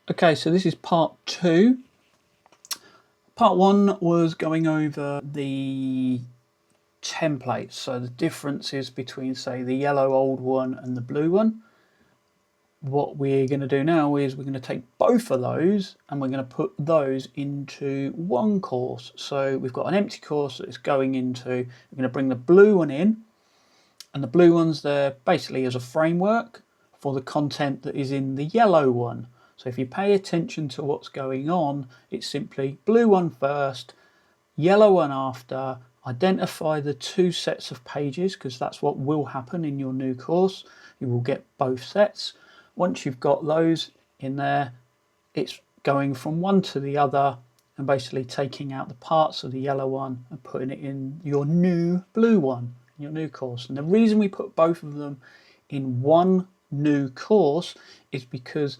Okay, so this is part 2. Part 1 was going over the templates, so the differences between, say, the yellow old one and the blue one. What we're going to do now is we're going to take both of those and we're going to put those into one course. So we've got an empty course that it's going into. We're going to bring the blue one in, and the blue one's there basically as a framework for the content that is in the yellow one. So if you pay attention to what's going on, it's simply blue one first, yellow one after. Identify the two sets of pages, because that's what will happen in your new course. You will get both sets. Once you've got those in there, it's going from one to the other and basically taking out the parts of the yellow one and putting it in your new blue one, your new course. And the reason we put both of them in one new course is because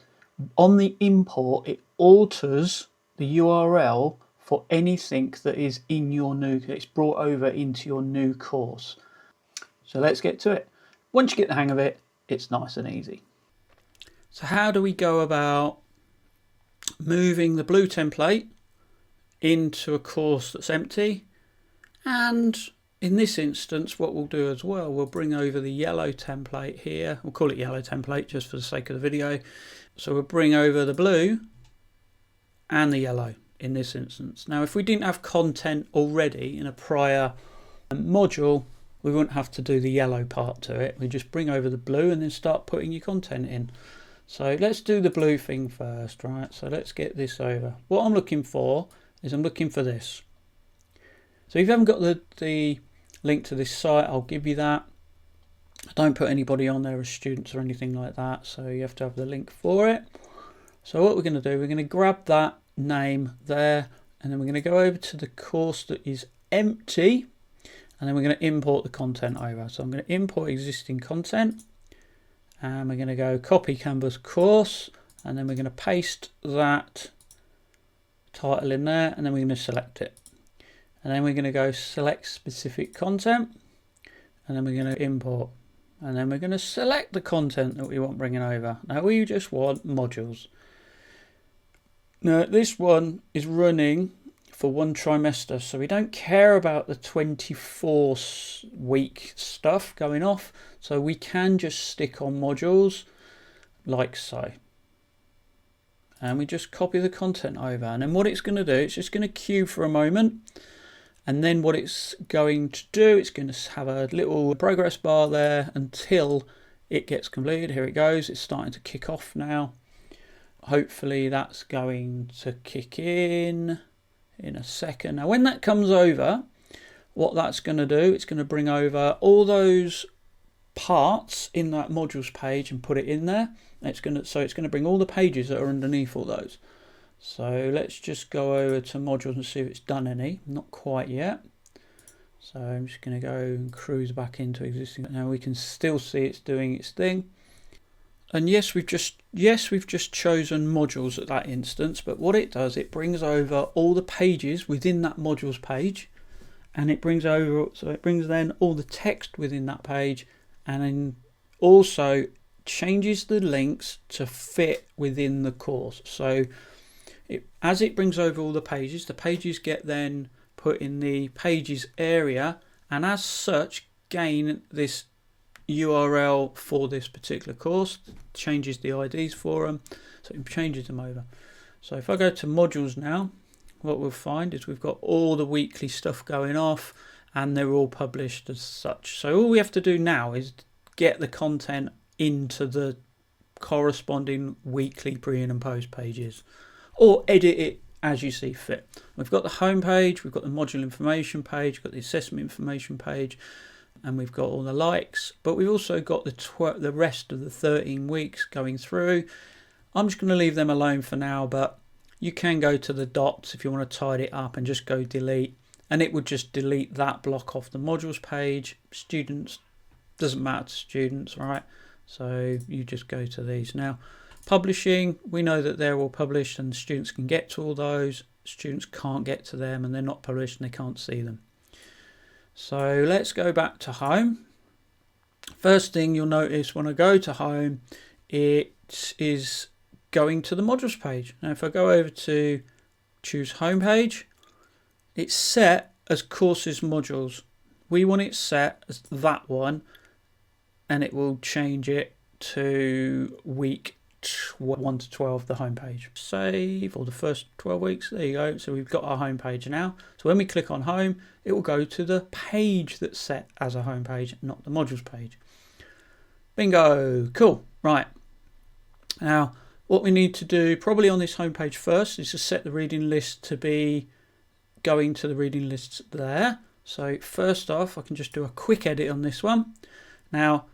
on the import it alters the URL for anything that is in your new, it's brought over into your new course. So let's get to it. Once you get the hang of it, it's nice and easy. So how do we go about moving the blue template into a course that's empty? And in this instance, what we'll do as well, we'll bring over the yellow template here. We'll call it yellow template just for the sake of the video. So we'll bring over the blue and the yellow in this instance. Now, if we didn't have content already in a prior module, we wouldn't have to do the yellow part to it. We just bring over the blue and then start putting your content in. So let's do the blue thing first, right? So let's get this over. What I'm looking for is I'm looking for this. So if you haven't got the link to this site, I'll give you that. I don't put anybody on there as students or anything like that, so you have to have the link for it. So what we're going to do, we're going to grab that name there, and then we're going to go over to the course that is empty, and then we're going to import the content over. So I'm going to import existing content, and we're going to go copy Canvas course, and then we're going to paste that title in there, and then we're going to select it. And then we're going to go select specific content, and then we're going to import. And then we're going to select the content that we want bringing over. Now we just want modules. Now this one is running for one trimester, so we don't care about the 24-week stuff going off. So we can just stick on modules like so. And we just copy the content over. And then what it's going to do, it's just going to queue for a moment. And then what it's going to do, it's going to have a little progress bar there until it gets completed. Here it goes. It's starting to kick off now. Hopefully that's going to kick in a second. Now when that comes over, what that's going to do, it's going to bring over all those parts in that modules page and put it in there. And it's going to bring all the pages that are underneath all those. So let's just go over to modules and see if it's done any. Not quite yet. So I'm just going to go and cruise back into existing. Now we can still see it's doing its thing. And yes, we've just chosen modules at that instance. But what it does, it brings over all the pages within that modules page, and it brings over, so it brings then all the text within that page, and then also changes the links to fit within the course. So as it brings over all the pages get then put in the pages area, and as such gain this URL for this particular course, changes the IDs for them, so it changes them over. So if I go to modules now, what we'll find is we've got all the weekly stuff going off, and they're all published as such. So all we have to do now is get the content into the corresponding weekly pre and post pages, or edit it as you see fit. We've got the home page, we've got the module information page, we've got the assessment information page, and we've got all the likes, but we've also got the rest of the 13 weeks going through. I'm just going to leave them alone for now, but you can go to the dots if you want to tidy it up and just go delete, and it would just delete that block off the modules page. Students, doesn't matter to students, right? So you just go to these now. Publishing, we know that they're all published and students can get to all those. Students can't get to them and they're not published and they can't see them. So let's go back to home. First thing you'll notice when I go to home, it is going to the modules page. Now if I go over to choose homepage, it's set as courses modules. We want it set as that one, and it will change it to week 1 to 12, the homepage. Save, or the first 12 weeks, there you go. So we've got our homepage now. So when we click on home, it will go to the page that's set as a homepage, not the modules page. Bingo, cool, right. Now, what we need to do probably on this homepage first is to set the reading list to be going to the reading lists there. So first off, I can just do a quick edit on this one. Now,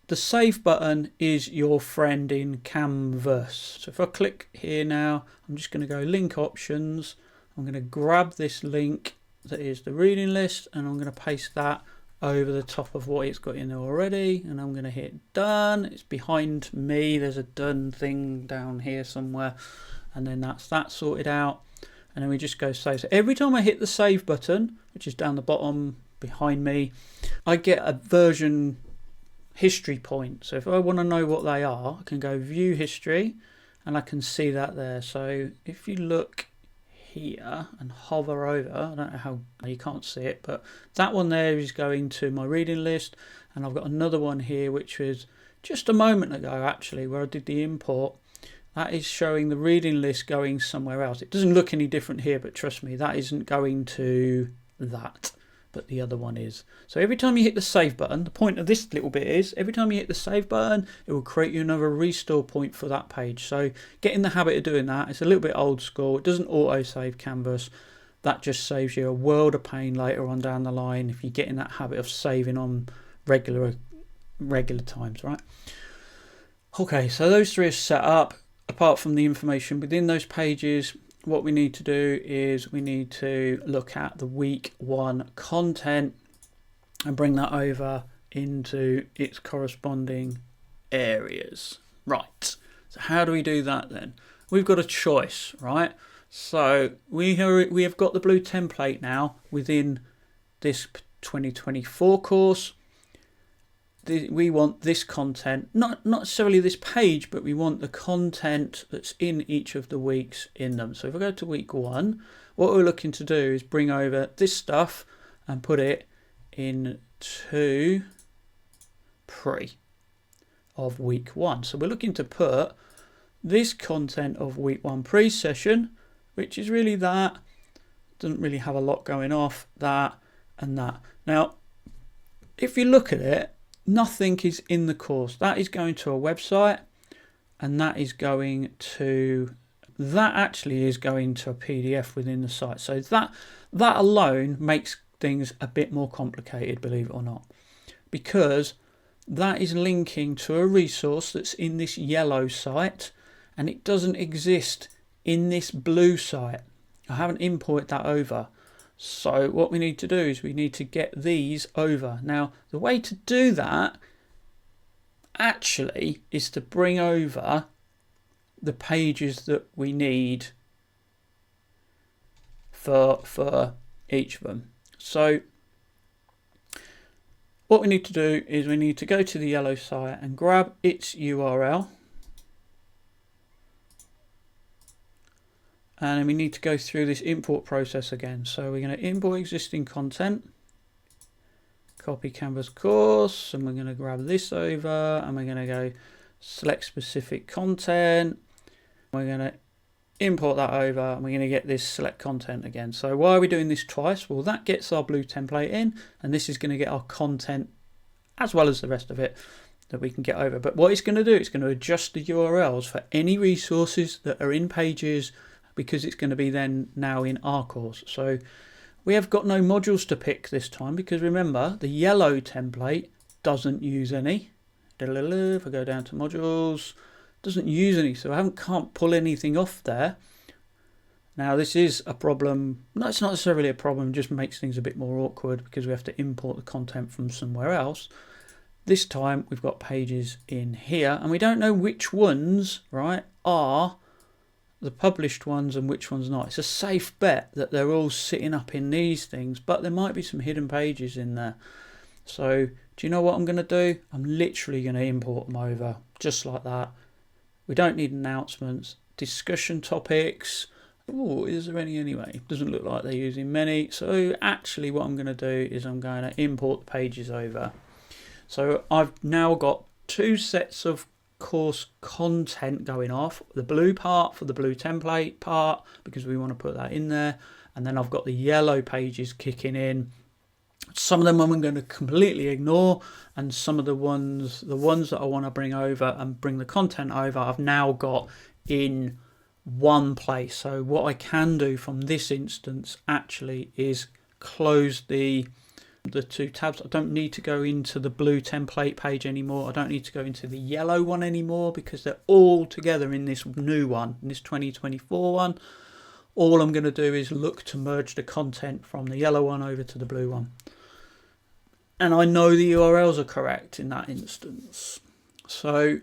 the save button is your friend in Canvas. So if I click here now, I'm just going to go link options. I'm going to grab this link that is the reading list, and I'm going to paste that over the top of what it's got in there already, and I'm going to hit done. It's behind me. There's a done thing down here somewhere, and then that's that sorted out. And then we just go save. So every time I hit the save button, which is down the bottom behind me, I get a version history point. So if I want to know what they are, I can go view history, and I can see that there. So if you look here and hover over, I don't know how you can't see it, but that one there is going to my reading list, and I've got another one here which was just a moment ago actually where I did the import. That is showing the reading list going somewhere else. It doesn't look any different here, but trust me, that isn't going to that, but the other one is. So every time you hit the save button, the point of this little bit is every time you hit the save button, it will create you another restore point for that page. So get in the habit of doing that. It's a little bit old school. It doesn't auto save Canvas. That just saves you a world of pain later on down the line if you get in that habit of saving on regular times, right? Okay, so those three are set up. Apart from the information within those pages, what we need to do is we need to look at the week 1 content and bring that over into its corresponding areas. Right, so how do we do that then? We've got a choice, right? So we have got the blue template now within this 2024 course. We want this content, not necessarily this page, but we want the content that's in each of the weeks in them. So if I go to week 1, what we're looking to do is bring over this stuff and put it into pre of week 1. So we're looking to put this content of week 1 pre-session, which is really that, doesn't really have a lot going off, that and that. Now, if you look at it, nothing is in the course. That is going to a website, and that actually is going to a PDF within the site. So that alone makes things a bit more complicated, believe it or not, because that is linking to a resource that's in this yellow site, and it doesn't exist in this blue site. I haven't imported that over. So what we need to do is we need to get these over. Now, the way to do that actually is to bring over the pages that we need for each of them. So what we need to do is we need to go to the yellow site and grab its URL. And we need to go through this import process again. So we're going to import existing content, copy Canvas course, and we're going to grab this over, and we're going to go select specific content. We're going to import that over, and we're going to get this select content again. So why are we doing this twice? Well, that gets our blue template in, and this is going to get our content as well as the rest of it that we can get over. But what it's going to do, it's going to adjust the URLs for any resources that are in pages, because it's going to be then now in our course. So we have got no modules to pick this time, because remember, the yellow template doesn't use any. If I go down to modules, doesn't use any, so I can't pull anything off there. Now this is a problem. No, it's not necessarily a problem, it just makes things a bit more awkward because we have to import the content from somewhere else. This time we've got pages in here, and we don't know which ones, right, are the published ones and which ones not. It's a safe bet that they're all sitting up in these things, but there might be some hidden pages in there. So do you know what I'm going to do? I'm literally going to import them over just like that. We don't need announcements. Discussion topics. Oh, is there any anyway? Doesn't look like they're using many. So actually what I'm going to do is I'm going to import the pages over. So I've now got two sets of course content going off. The blue part for the blue template part, because we want to put that in there. And then I've got the yellow pages kicking in. Some of them I'm going to completely ignore, and some of the ones that I want to bring over and bring the content over, I've now got in one place. So what I can do from this instance actually is close the two tabs. I don't need to go into the blue template page anymore. I don't need to go into the yellow one anymore, because they're all together in this new one, in this 2024 one. All I'm going to do is look to merge the content from the yellow one over to the blue one. And I know the URLs are correct in that instance. So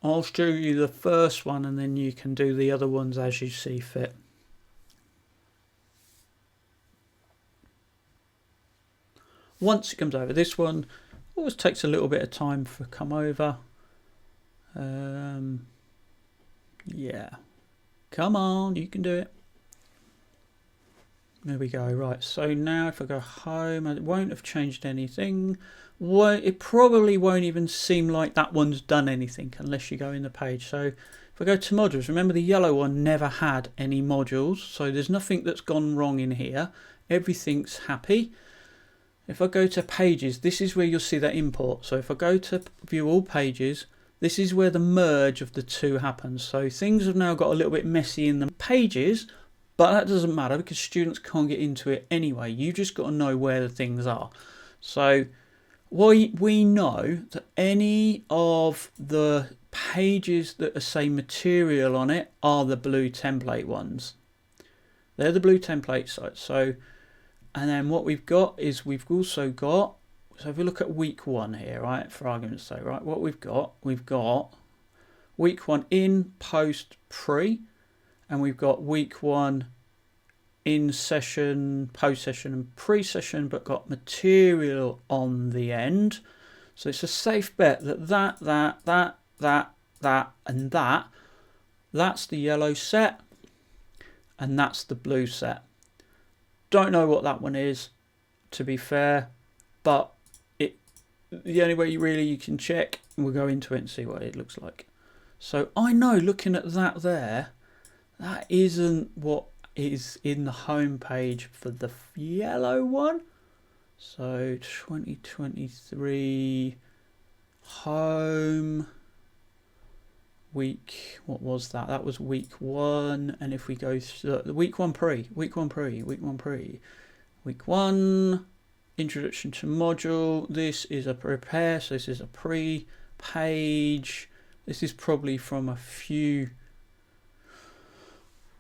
I'll show you the first one, and then you can do the other ones as you see fit. Once it comes over, this one always takes a little bit of time to come over. Yeah, come on, you can do it. There we go. Right, so now if I go home, it won't have changed anything. It probably won't even seem like that one's done anything unless you go in the page. So if I go to modules, remember the yellow one never had any modules, so there's nothing that's gone wrong in here. Everything's happy. If I go to pages, this is where you'll see that import. So if I go to view all pages, this is where the merge of the two happens. So things have now got a little bit messy in the pages, but that doesn't matter because students can't get into it anyway. You just got to know where the things are. So we know that any of the pages that are, say, material on it are the blue template ones. They're the blue template sites. So, and then what we've got is we've also got, so if we look at week 1 here, right, for argument's sake, right, what we've got week 1 in, post, pre, and we've got week 1 in session, post session and pre-session, but got material on the end. So it's a safe bet that and that's the yellow set and that's the blue set. Don't know what that one is, to be fair, but the only way you can check, and we'll go into it and see what it looks like. So I know, looking at that there, that isn't what is in the home page for the yellow one. So 2023 home week, what was that? That was week 1. And if we go through the week 1 week 1 introduction to module, this is a prepare, so this is a pre-page. This is probably from a few,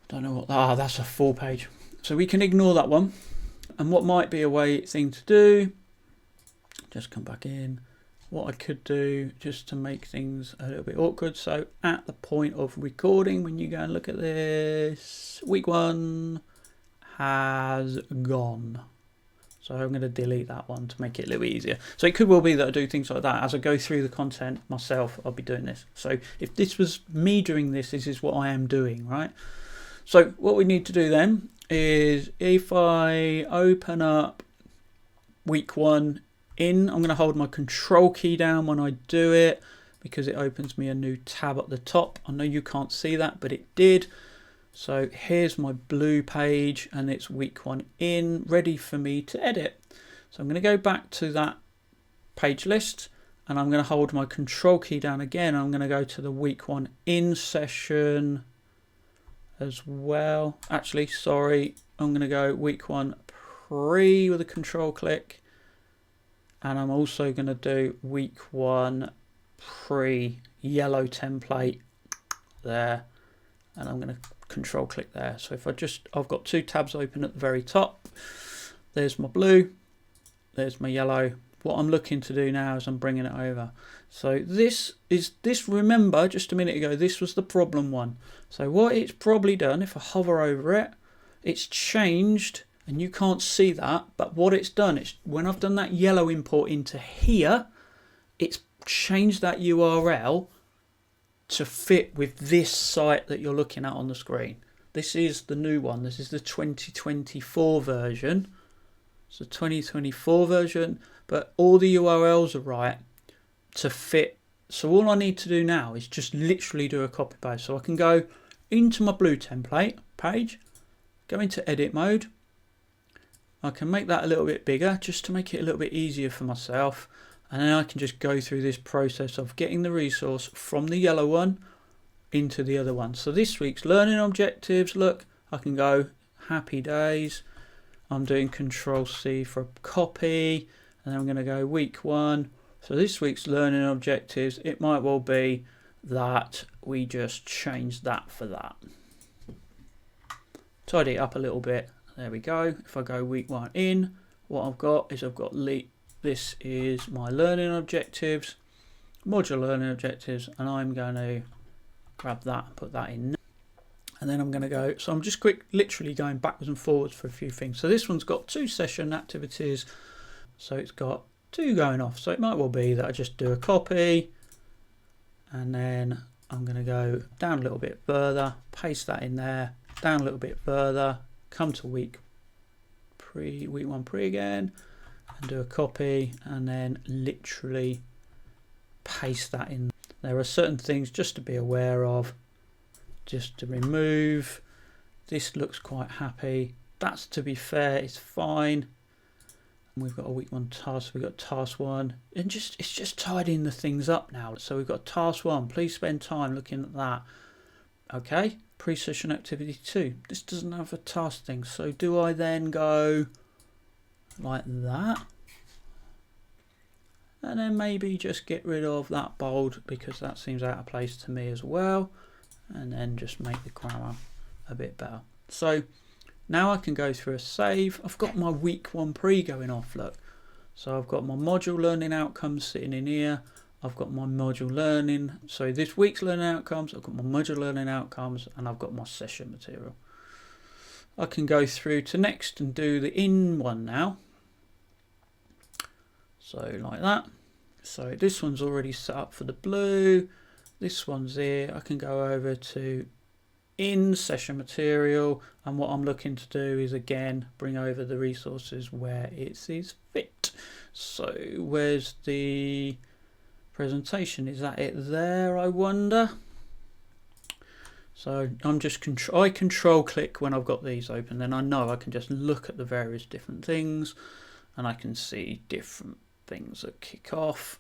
don't know what, that's a full page. So we can ignore that one. And what might be a thing to do, just come back in. What I could do just to make things a little bit awkward. So at the point of recording, when you go and look at this, week 1 has gone. So I'm going to delete that one to make it a little bit easier. So it could well be that I do things like that. As I go through the content myself, I'll be doing this. So if this was me doing this, this is what I am doing, right? So what we need to do then is, if I open up week 1 in, I'm going to hold my control key down when I do it because it opens me a new tab at the top. I know you can't see that, but it did. So here's my blue page and it's week 1 in, ready for me to edit. So I'm going to go back to that page list and I'm going to hold my control key down again. I'm going to go to the week 1 in session as well. Actually, sorry, I'm going to go week 1 pre with a control click. And I'm also going to do week 1 pre yellow template there. And I'm going to control click there. So if I've got 2 tabs open at the very top. There's my blue, there's my yellow. What I'm looking to do now is I'm bringing it over. So this, remember just a minute ago, this was the problem one. So what it's probably done, if I hover over it, it's changed, and you can't see that, but what it's done is when I've done that yellow import into here, it's changed that URL to fit with this site that you're looking at on the screen. This is the new one. This is the 2024 version. It's the 2024 version, but all the URLs are right to fit. So all I need to do now is just literally do a copy paste. So I can go into my blue template page, go into edit mode. I can make that a little bit bigger just to make it a little bit easier for myself. And then I can just go through this process of getting the resource from the yellow one into the other one. So this week's learning objectives, look, I can go happy days. I'm doing Control C for copy, and then I'm going to go week 1. So this week's learning objectives, it might well be that we just change that for that. Tidy it up a little bit. There we go. If I go week 1 in, what I've got is this is my learning objectives, module learning objectives, and I'm going to grab that and put that in. And then I'm going to go, so I'm just literally going backwards and forwards for a few things. So this one's got 2 session activities. So it's got 2 going off. So it might well be that I just do a copy, and then I'm going to go down a little bit further, paste that in there, down a little bit further, come to week 1 pre again, and do a copy, and then literally paste that in. There are certain things just to be aware of, just to remove. This looks quite happy. That's, to be fair, it's fine. We've got a week 1 task, we've got task 1, and it's just tidying the things up now. So we've got task 1, please spend time looking at that. Okay, pre-session activity 2. This doesn't have a task thing, so do I then go like that? And then maybe just get rid of that bold because that seems out of place to me as well, and then just make the grammar a bit better. So now I can go through a save. I've got my week 1 pre going off, look. So I've got my module learning outcomes sitting in here. I've got my module learning, so this week's learning outcomes, I've got my module learning outcomes, and I've got my session material. I can go through to next and do the in one now. So like that. So this one's already set up for the blue. This one's here. I can go over to in session material, and what I'm looking to do is again bring over the resources where it sees fit. So where's the presentation? Is that it there, I wonder? So I'm just I control click when I've got these open, then I know I can just look at the various different things and I can see different things that kick off.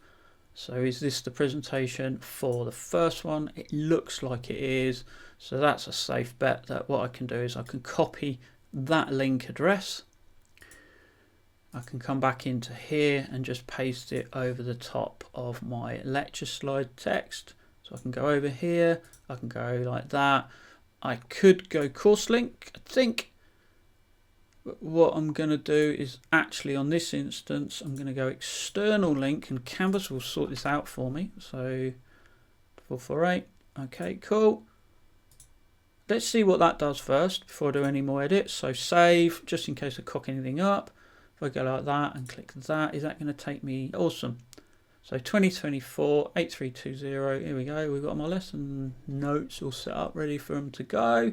So is this the presentation for the first one? It looks like it is. So that's a safe bet that what I can do is I can copy that link address. I can come back into here and just paste it over the top of my lecture slide text. So I can go over here, I can go like that. I could go course link, I think. But what I'm going to do is actually on this instance, I'm going to go external link, and Canvas will sort this out for me. So 448, okay, cool. Let's see what that does first before I do any more edits. So save, just in case I cock anything up. If I go like that and click that, is that going to take me? Awesome. So 2024 8320, here we go. We've got my lesson notes all set up, ready for them to go.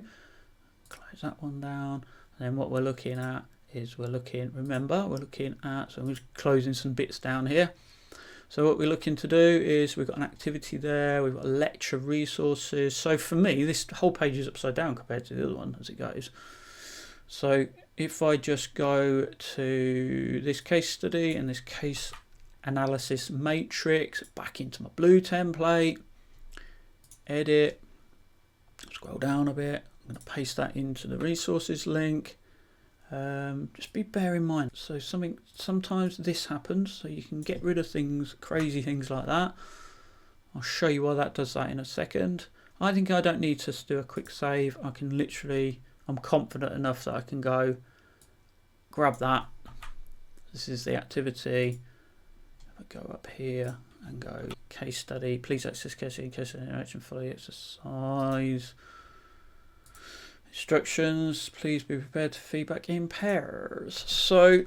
Close that one down. And then what we're looking at is remember, we're looking at, so I'm just closing some bits down here. So what we're looking to do is we've got an activity there, we've got a lecture resources. So for me, this whole page is upside down compared to the other one as it goes. So if I just go to this case study and this case analysis matrix, back into my blue template, edit, scroll down a bit, I'm going to paste that into the resources link. Just bear in mind, so sometimes this happens, so you can get rid of things, crazy things like that. I'll show you why that does that in a second. I think I don't need to do a quick save. I can literally, I'm confident enough that I can go grab that. This is the activity. If I go up here and go case study, please access case study in case of interaction, follow the exercise. Instructions, please be prepared to feedback in pairs. So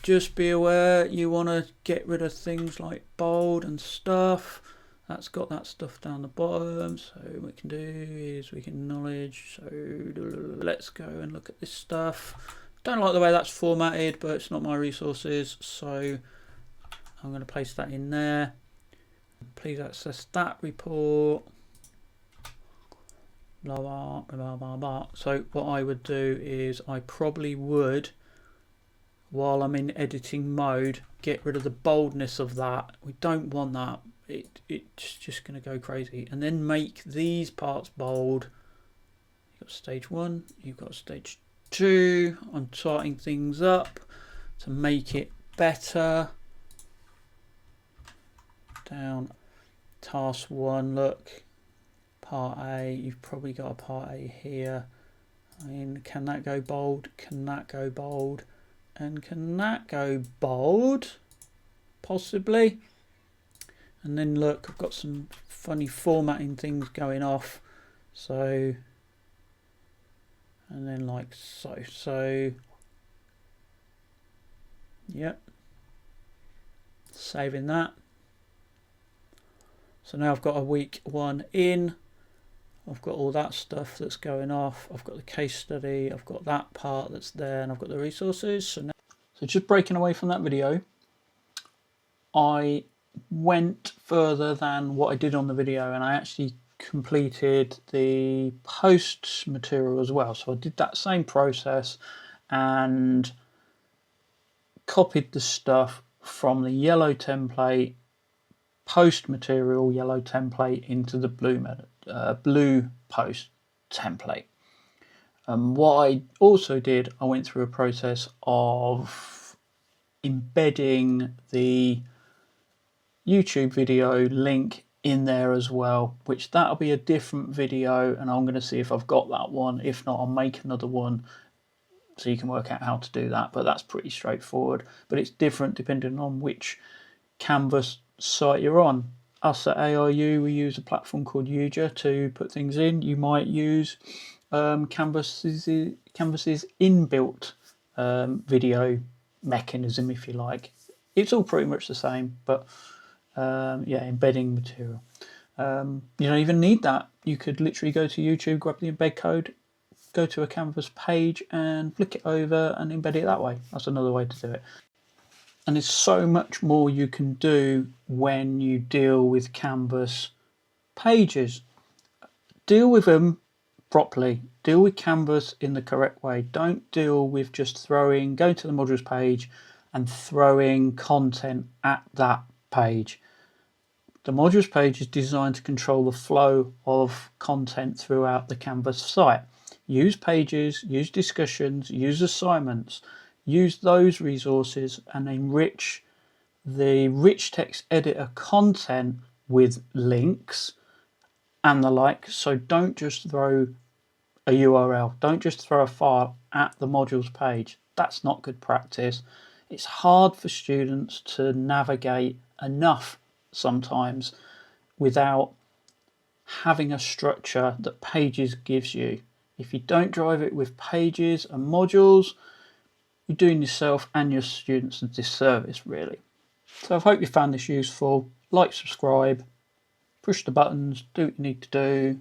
just be aware, you want to get rid of things like bold and stuff, That's got that stuff down the bottom. So what we can do is we can acknowledge. So let's go and look at this stuff. Don't like the way that's formatted, but it's not my resources, so I'm going to place that in there. Please access that report. Blah, blah, blah, blah, blah. So what I would do is I probably would, while I'm in editing mode, get rid of the boldness of that. We don't want that. It's just going to go crazy. And then make these parts bold. You've got stage 1, you've got stage 2. I'm starting things up to make it better. Down task 1, look, part A, you've probably got a part A here. I mean, can that go bold? Can that go bold? And can that go bold? Possibly. And then look, I've got some funny formatting things going off. So, and then like so. So, yep. Saving that. So now I've got a week 1 in. I've got all that stuff that's going off. I've got the case study. I've got that part that's there, and I've got the resources. So just breaking away from that video, I went further than what I did on the video, and I actually completed the post material as well. So I did that same process and copied the stuff from the yellow template, post material yellow template, into the blue post template. What I also did, I went through a process of embedding the YouTube video link in there as well, which that'll be a different video, and I'm going to see if I've got that one. If not, I'll make another one so you can work out how to do that, but that's pretty straightforward. But it's different depending on which Canvas site you're on. Us at ARU, we use a platform called Uja to put things in. You might use Canvas's inbuilt video mechanism, if you like. It's all pretty much the same, but yeah, embedding material. You don't even need that. You could literally go to YouTube, grab the embed code, go to a Canvas page and flick it over and embed it that way. That's another way to do it. And there's so much more you can do when you deal with Canvas pages. Deal with them properly. Deal with Canvas in the correct way. Don't deal with just going to the modules page and throwing content at that page. The modules page is designed to control the flow of content throughout the Canvas site. Use pages, use discussions, use assignments. Use those resources and enrich the rich text editor content with links and the like. So don't just throw a URL. Don't just throw a file at the modules page. That's not good practice. It's hard for students to navigate enough sometimes without having a structure that Pages gives you. If you don't drive it with Pages and modules, you're doing yourself and your students a disservice, really. So I hope you found this useful. Like, subscribe, push the buttons, do what you need to do.